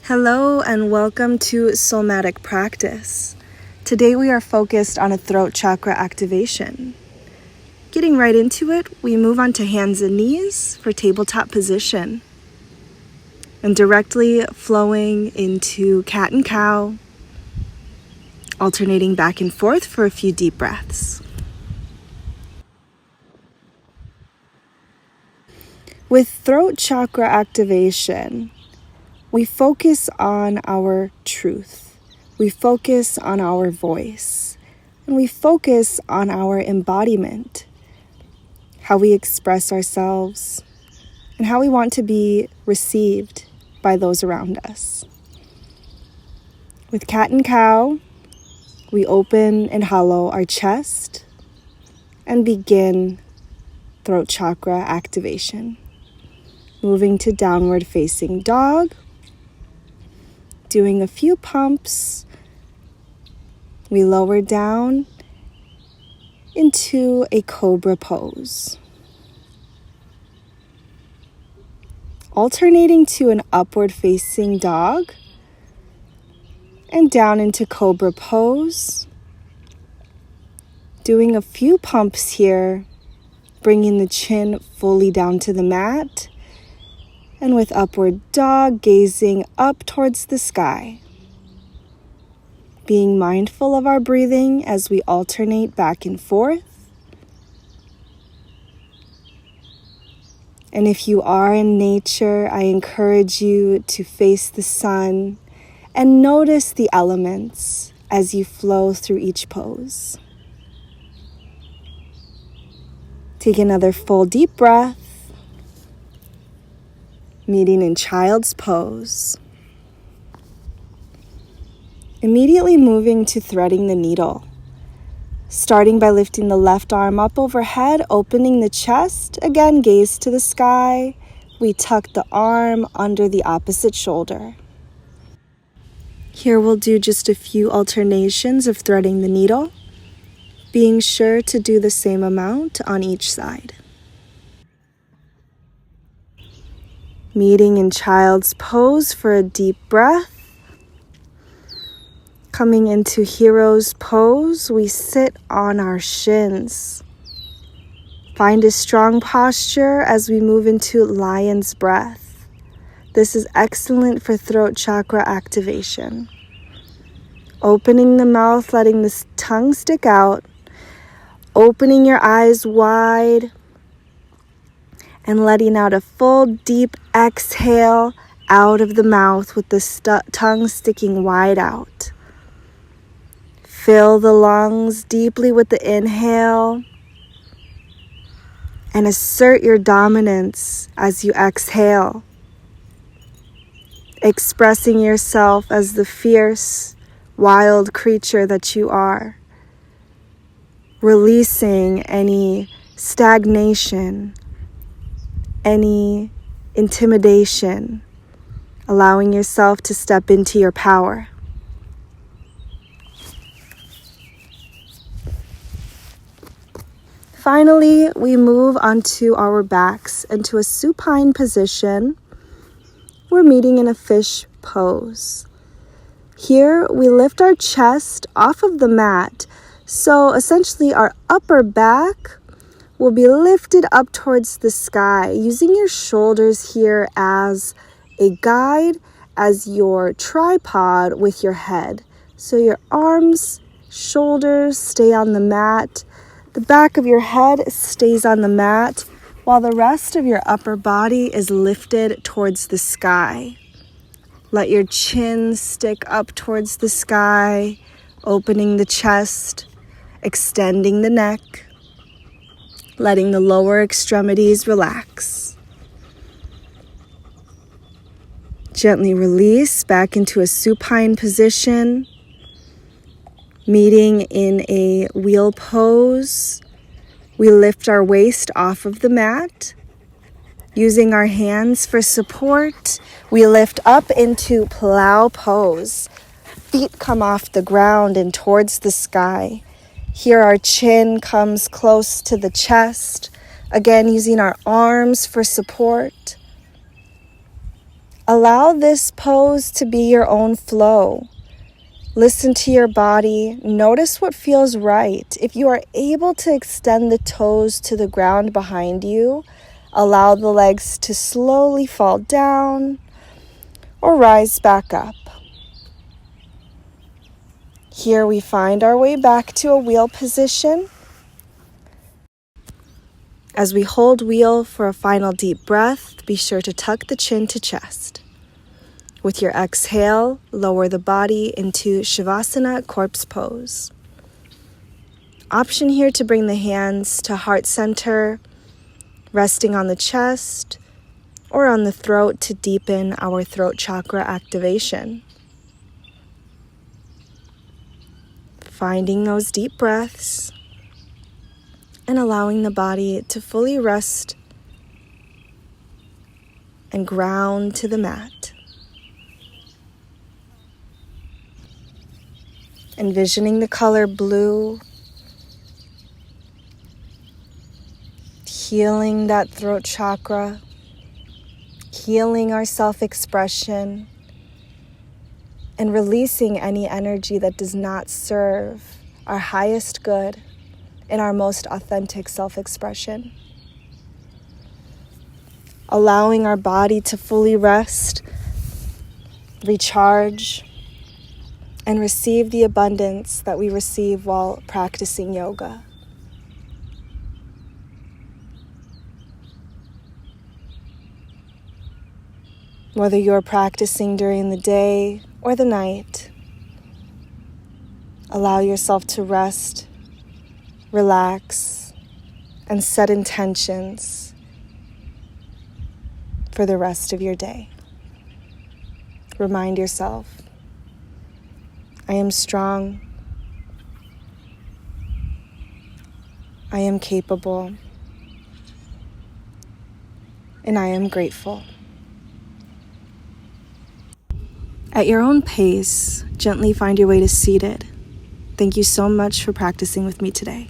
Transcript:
Hello and welcome to Somatic Practice. Today we are focused on a throat chakra activation. Getting right into it, we move on to hands and knees for tabletop position. And directly flowing into cat and cow, alternating back and forth for a few deep breaths. With throat chakra activation, we focus on our truth. We focus on our voice. And we focus on our embodiment, how we express ourselves, and how we want to be received by those around us. With cat and cow, we open and hollow our chest and begin throat chakra activation. Moving to downward facing dog, doing a few pumps, we lower down into a cobra pose. Alternating to an upward facing dog and down into cobra pose. Doing a few pumps here, bringing the chin fully down to the mat. And with upward dog, gazing up towards the sky. Being mindful of our breathing as we alternate back and forth. And if you are in nature, I encourage you to face the sun and notice the elements as you flow through each pose. Take another full deep breath. Meeting in child's pose. Immediately moving to threading the needle. Starting by lifting the left arm up overhead, opening the chest. Again, gaze to the sky. We tuck the arm under the opposite shoulder. Here we'll do just a few alternations of threading the needle, being sure to do the same amount on each side. Meeting in child's pose for a deep breath. Coming into hero's pose, we sit on our shins. Find a strong posture as we move into lion's breath. This is excellent for throat chakra activation. Opening the mouth, letting the tongue stick out. Opening your eyes wide. And letting out a full deep exhale out of the mouth with the tongue sticking wide out. Fill the lungs deeply with the inhale and assert your dominance as you exhale, expressing yourself as the fierce, wild creature that you are, releasing any stagnation, any intimidation, allowing yourself to step into your power. Finally, we move onto our backs into a supine position. We're meeting in a fish pose. Here, we lift our chest off of the mat, so essentially our upper back will be lifted up towards the sky, using your shoulders here as a guide, as your tripod with your head. So your arms, shoulders stay on the mat. The back of your head stays on the mat, while the rest of your upper body is lifted towards the sky. Let your chin stick up towards the sky, opening the chest, extending the neck. Letting the lower extremities relax. Gently release back into a supine position. Meeting in a wheel pose. We lift our waist off of the mat. Using our hands for support, we lift up into plow pose. Feet come off the ground and towards the sky. Here our chin comes close to the chest. Again, using our arms for support. Allow this pose to be your own flow. Listen to your body. Notice what feels right. If you are able to extend the toes to the ground behind you, allow the legs to slowly fall down or rise back up. Here we find our way back to a wheel position. As we hold wheel for a final deep breath, be sure to tuck the chin to chest. With your exhale, lower the body into Shavasana corpse pose. Option here to bring the hands to heart center, resting on the chest or on the throat to deepen our throat chakra activation. Finding those deep breaths and allowing the body to fully rest and ground to the mat. Envisioning the color blue, healing that throat chakra, healing our self-expression, and releasing any energy that does not serve our highest good and our most authentic self-expression. Allowing our body to fully rest, recharge, and receive the abundance that we receive while practicing yoga. Whether you're practicing during the day or the night, allow yourself to rest, relax, and set intentions for the rest of your day. Remind yourself, I am strong, I am capable, and I am grateful. At your own pace, gently find your way to seated. Thank you so much for practicing with me today.